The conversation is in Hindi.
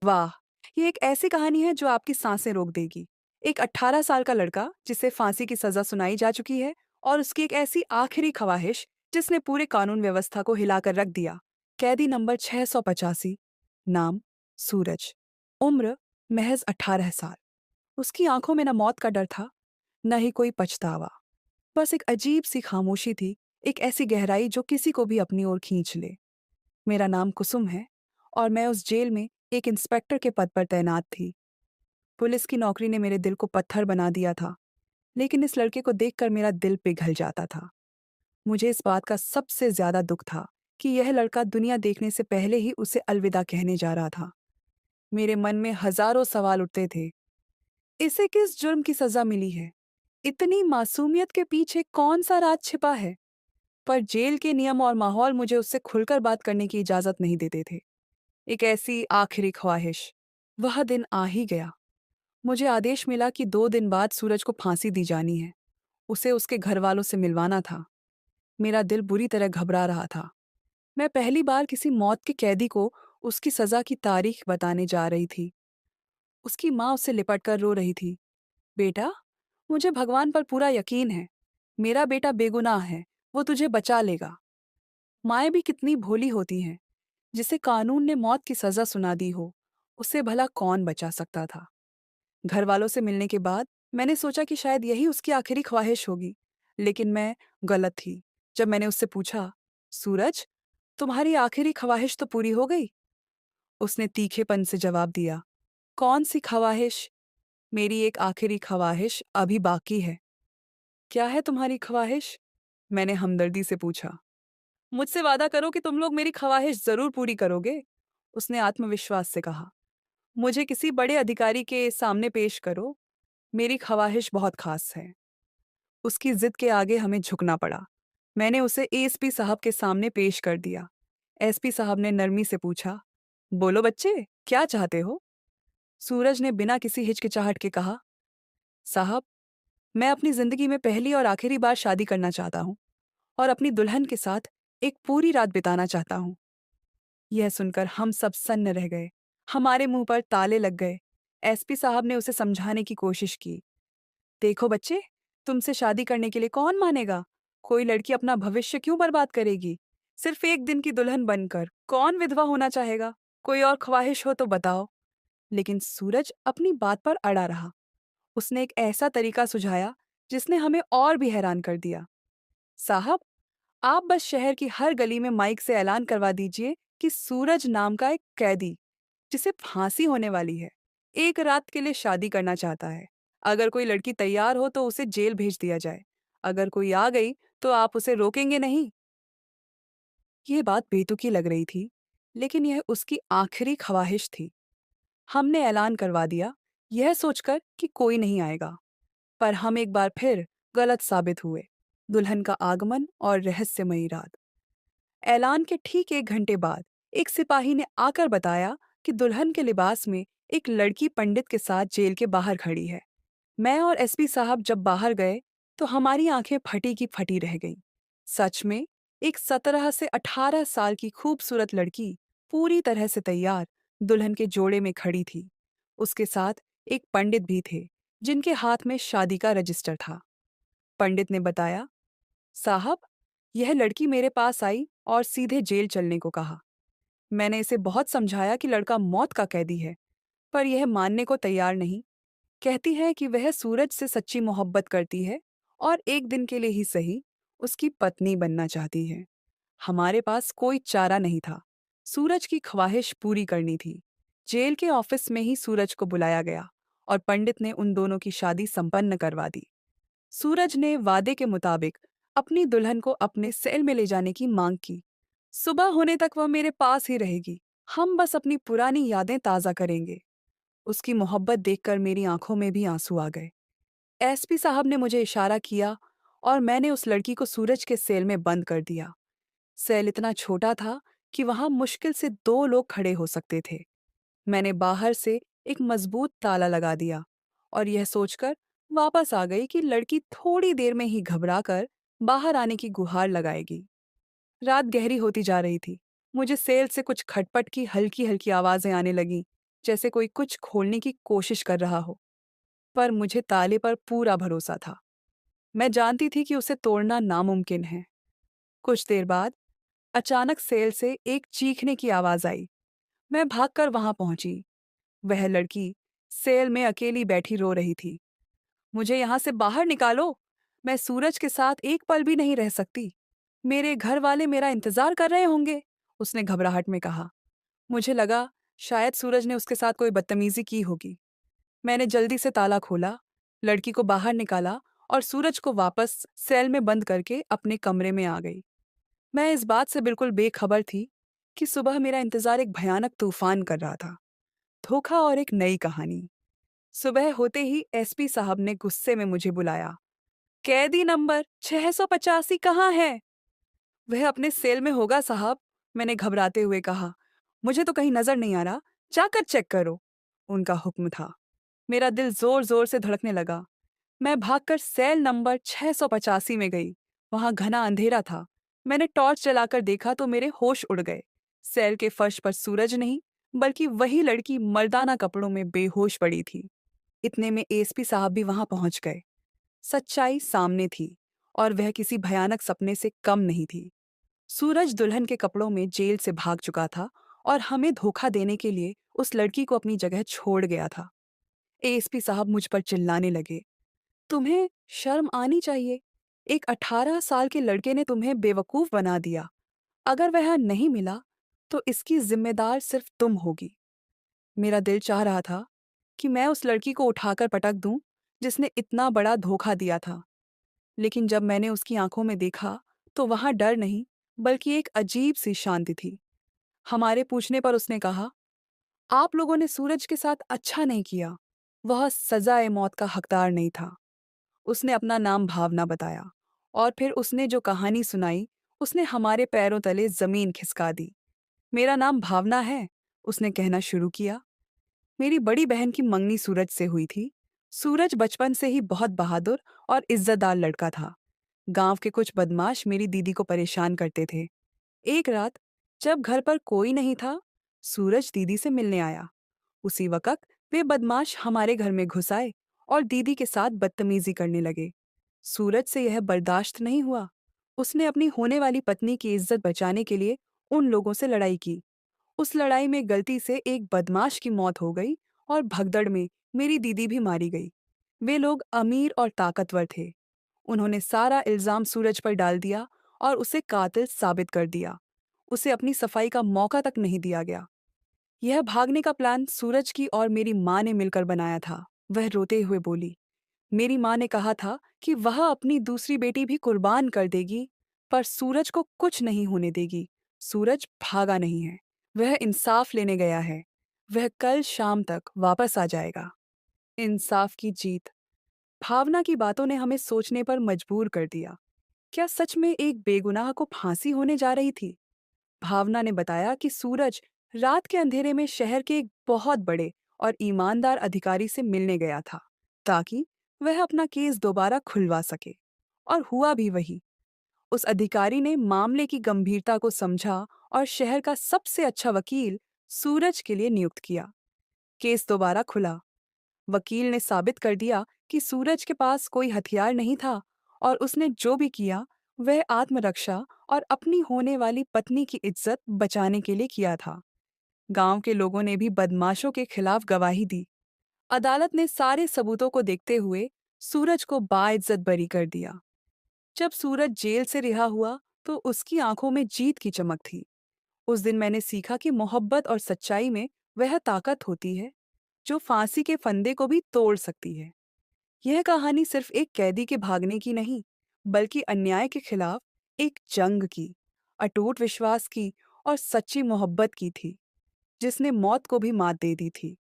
वाह! ये एक ऐसी कहानी है जो आपकी सांसें रोक देगी। एक 18 साल का लड़का जिसे फांसी की सज़ा सुनाई जा चुकी है और उसकी एक ऐसी आखिरी ख्वाहिश जिसने पूरे कानून व्यवस्था को हिलाकर रख दिया। कैदी नंबर 685, नाम सूरज, उम्र महज़ 18 साल। उसकी आंखों में न मौत का डर था, न ही कोई पछतावा। बस एक अजीब-सी खामोशी थी, एक ऐसी गहराई जो किसी को भी अपनी ओर खींच ले। मेरा नाम कुसुम है और मैं उस जेल में एक इंस्पेक्टर के पद पर तैनात थी। पुलिस की नौकरी ने मेरे दिल को पत्थर बना दिया था, लेकिन इस लड़के को देखकर मेरा दिल पिघल जाता था। मुझे इस बात का सबसे ज्यादा दुख था कि यह लड़का दुनिया देखने से पहले ही उसे अलविदा कहने जा रहा था। मेरे मन में हजारों सवाल उठते थे। इसे किस जुर्म की सजा मिली है? इतनी मासूमियत के पीछे कौन सा राज छिपा है? पर जेल के नियम और माहौल मुझे उससे खुलकर बात करने की इजाजत नहीं देते थे। एक ऐसी आखिरी ख्वाहिश। वह दिन आ ही गया। मुझे आदेश मिला कि 2 दिन बाद सूरज को फांसी दी जानी है। उसे उसके घर वालों से मिलवाना था। मेरा दिल बुरी तरह घबरा रहा था। मैं पहली बार किसी मौत के कैदी को उसकी सजा की तारीख बताने जा रही थी। उसकी माँ उससे लिपट कर रो रही थी। बेटा, मुझे भगवान पर पूरा यकीन है। मेरा बेटा बेगुनाह है। वो तुझे बचा लेगा। माएँ भी कितनी भोली होती हैं। जिसे कानून ने मौत की सजा सुना दी हो, उसे भला कौन बचा सकता था? घर वालों से मिलने के बाद मैंने सोचा कि शायद यही उसकी आखिरी ख्वाहिश होगी, लेकिन मैं गलत थी। जब मैंने उससे पूछा, सूरज, तुम्हारी आखिरी ख्वाहिश तो पूरी हो गई? उसने तीखेपन से जवाब दिया, कौन सी ख्वाहिश? मेरी एक आखिरी ख्वाहिश अभी बाकी है। क्या है तुम्हारी ख्वाहिश? मैंने हमदर्दी से पूछा। मुझसे वादा करो कि तुम लोग मेरी ख्वाहिश जरूर पूरी करोगे, उसने आत्मविश्वास से कहा। मुझे किसी बड़े अधिकारी के सामने पेश करो। मेरी ख्वाहिश बहुत खास है। उसकी जिद के आगे हमें झुकना पड़ा। मैंने उसे एएसपी साहब के सामने पेश कर दिया। एसपी साहब ने नरमी से पूछा, बोलो बच्चे, क्या चाहते हो? सूरज ने बिना किसी हिचकिचाहट के कहा, साहब, मैं अपनी जिंदगी में पहली और आखिरी बार शादी करना चाहता हूँ और अपनी दुल्हन के साथ एक पूरी रात बिताना चाहता हूँ। यह सुनकर हम सब सन्न रह गए। हमारे मुंह पर ताले लग गए। एसपी साहब ने उसे समझाने की कोशिश की। देखो बच्चे, तुमसे शादी करने के लिए कौन मानेगा? कोई लड़की अपना भविष्य क्यों बर्बाद करेगी? सिर्फ एक दिन की दुल्हन बनकर कौन विधवा होना चाहेगा? कोई और ख्वाहिश हो तो बताओ। लेकिन सूरज अपनी बात पर अड़ा रहा। उसने एक ऐसा तरीका सुझाया जिसने हमें और भी हैरान कर दिया। साहब, आप बस शहर की हर गली में माइक से ऐलान करवा दीजिए कि सूरज नाम का एक कैदी जिसे फांसी होने वाली है, एक रात के लिए शादी करना चाहता है। अगर कोई लड़की तैयार हो तो उसे जेल भेज दिया जाए। अगर कोई आ गई तो आप उसे रोकेंगे नहीं। ये बात बेतुकी लग रही थी, लेकिन यह उसकी आखिरी ख्वाहिश थी। हमने ऐलान करवा दिया, यह सोचकर कि कोई नहीं आएगा। पर हम एक बार फिर गलत साबित हुए। दुल्हन का आगमन और रहस्यमयी रात। ऐलान के ठीक 1 घंटे बाद एक सिपाही ने आकर बताया कि दुल्हन के लिबास में एक लड़की पंडित के साथ जेल के बाहर खड़ी है। मैं और एसपी साहब जब बाहर गए तो हमारी आंखें फटी की फटी रह गईं। सच में, एक 17 से 18 साल की खूबसूरत लड़की पूरी तरह से तैयार दुल्हन के जोड़े में खड़ी थी। उसके साथ एक पंडित भी थे, जिनके हाथ में शादी का रजिस्टर था। पंडित ने बताया, साहब, यह लड़की मेरे पास आई और सीधे जेल चलने को कहा। मैंने इसे बहुत समझाया कि लड़का मौत का कैदी है, पर यह मानने को तैयार नहीं। कहती है कि वह सूरज से सच्ची मोहब्बत करती है और एक दिन के लिए ही सही उसकी पत्नी बनना चाहती है। हमारे पास कोई चारा नहीं था। सूरज की ख्वाहिश पूरी करनी थी। जेल के ऑफिस में ही सूरज को बुलाया गया और पंडित ने उन दोनों की शादी संपन्न करवा दी। सूरज ने वादे के मुताबिक अपनी दुल्हन को अपने सेल में ले जाने की मांग की। सुबह होने तक वह मेरे पास ही रहेगी। हम बस अपनी पुरानी यादें ताज़ा करेंगे। उसकी मोहब्बत देखकर मेरी आंखों में भी आंसू आ गए। एसपी साहब ने मुझे इशारा किया और मैंने उस लड़की को सूरज के सेल में बंद कर दिया। सेल इतना छोटा था कि वहां मुश्किल से 2 लोग खड़े हो सकते थे। मैंने बाहर से एक मजबूत ताला लगा दिया और यह सोचकर वापस आ गई कि लड़की थोड़ी देर में ही घबराकर बाहर आने की गुहार लगाएगी। रात गहरी होती जा रही थी। मुझे सेल से कुछ खटपट की हल्की हल्की आवाजें आने लगीं, जैसे कोई कुछ खोलने की कोशिश कर रहा हो। पर मुझे ताले पर पूरा भरोसा था। मैं जानती थी कि उसे तोड़ना नामुमकिन है। कुछ देर बाद अचानक सेल से एक चीखने की आवाज आई। मैं भागकर वहां पहुंची। वह लड़की सेल में अकेली बैठी रो रही थी। मुझे यहां से बाहर निकालो। मैं सूरज के साथ एक पल भी नहीं रह सकती। मेरे घर वाले मेरा इंतजार कर रहे होंगे, उसने घबराहट में कहा। मुझे लगा शायद सूरज ने उसके साथ कोई बदतमीजी की होगी। मैंने जल्दी से ताला खोला, लड़की को बाहर निकाला और सूरज को वापस सेल में बंद करके अपने कमरे में आ गई। मैं इस बात से बिल्कुल बेखबर थी कि सुबह मेरा इंतजार एक भयानक तूफान कर रहा था। धोखा और एक नई कहानी। सुबह होते ही एसपी साहब ने गुस्से में मुझे बुलाया। कैदी नंबर 685 कहाँ है? वह अपने सेल में होगा साहब, मैंने घबराते हुए कहा। मुझे तो कहीं नजर नहीं आ रहा, जाकर चेक करो, उनका हुक्म था। मेरा दिल जोर जोर से धड़कने लगा। मैं भागकर सेल नंबर 685 में गई। वहां घना अंधेरा था। मैंने टॉर्च जलाकर देखा तो मेरे होश उड़ गए। सेल के फर्श पर सूरज नहीं, बल्कि वही लड़की मर्दाना कपड़ों में बेहोश पड़ी थी। इतने में एसपी साहब भी वहां पहुंच गए। सच्चाई सामने थी और वह किसी भयानक सपने से कम नहीं थी। सूरज दुल्हन के कपड़ों में जेल से भाग चुका था और हमें धोखा देने के लिए उस लड़की को अपनी जगह छोड़ गया था। एएसपी साहब मुझ पर चिल्लाने लगे। तुम्हें शर्म आनी चाहिए। एक 18 साल के लड़के ने तुम्हें बेवकूफ बना दिया। अगर वह नहीं मिला तो इसकी जिम्मेदार सिर्फ तुम होगी। मेरा दिल चाह रहा था कि मैं उस लड़की को उठाकर पटक दूं जिसने इतना बड़ा धोखा दिया था। लेकिन जब मैंने उसकी आंखों में देखा तो वहां डर नहीं, बल्कि एक अजीब सी शांति थी। हमारे पूछने पर उसने कहा, आप लोगों ने सूरज के साथ अच्छा नहीं किया। वह सजाए मौत का हकदार नहीं था। उसने अपना नाम भावना बताया और फिर उसने जो कहानी सुनाई, उसने हमारे पैरों तले जमीन खिसका दी। मेरा नाम भावना है, उसने कहना शुरू किया। मेरी बड़ी बहन की मंगनी सूरज से हुई थी। सूरज बचपन से ही बहुत बहादुर और इज्जतदार लड़का था। गांव के कुछ बदमाश मेरी दीदी को परेशान करते थे। एक रात जब घर पर कोई नहीं था, सूरज दीदी से मिलने आया। उसी वक्त वे बदमाश हमारे घर में घुस आए और दीदी के साथ बदतमीजी करने लगे। सूरज से यह बर्दाश्त नहीं हुआ। उसने अपनी होने वाली पत्नी की इज्जत बचाने के लिए उन लोगों से लड़ाई की। उस लड़ाई में गलती से एक बदमाश की मौत हो गई और भगदड़ में मेरी दीदी भी मारी गई। वे लोग अमीर और ताकतवर थे। उन्होंने सारा इल्जाम सूरज पर डाल दिया और उसे कातिल साबित कर दिया। उसे अपनी सफाई का मौका तक नहीं दिया गया। यह भागने का प्लान सूरज की और मेरी माँ ने मिलकर बनाया था, वह रोते हुए बोली। मेरी माँ ने कहा था कि वह अपनी दूसरी बेटी भी कुर्बान कर देगी, पर सूरज को कुछ नहीं होने देगी। सूरज भागा नहीं है, वह इंसाफ लेने गया है। वह कल शाम तक वापस आ जाएगा। इंसाफ की जीत। भावना की बातों ने हमें सोचने पर मजबूर कर दिया। क्या सच में एक बेगुनाह को फांसी होने जा रही थी? भावना ने बताया कि सूरज रात के अंधेरे में शहर के एक बहुत बड़े और ईमानदार अधिकारी से मिलने गया था, ताकि वह अपना केस दोबारा खुलवा सके। और हुआ भी वही। उस अधिकारी ने मामले की गंभीरता को समझा और शहर का सबसे अच्छा वकील सूरज के लिए नियुक्त किया। केस दोबारा खुला। वकील ने साबित कर दिया कि सूरज के पास कोई हथियार नहीं था और उसने जो भी किया वह आत्मरक्षा और अपनी होने वाली पत्नी की इज्जत बचाने के लिए किया था। गांव के लोगों ने भी बदमाशों के खिलाफ गवाही दी। अदालत ने सारे सबूतों को देखते हुए सूरज को बाइज्जत बरी कर दिया। जब सूरज जेल से रिहा हुआ तो उसकी आंखों में जीत की चमक थी। उस दिन मैंने सीखा कि मोहब्बत और सच्चाई में वह ताकत होती है जो फांसी के फंदे को भी तोड़ सकती है। यह कहानी सिर्फ एक कैदी के भागने की नहीं, बल्कि अन्याय के खिलाफ एक जंग की, अटूट विश्वास की और सच्ची मोहब्बत की थी, जिसने मौत को भी मात दे दी थी।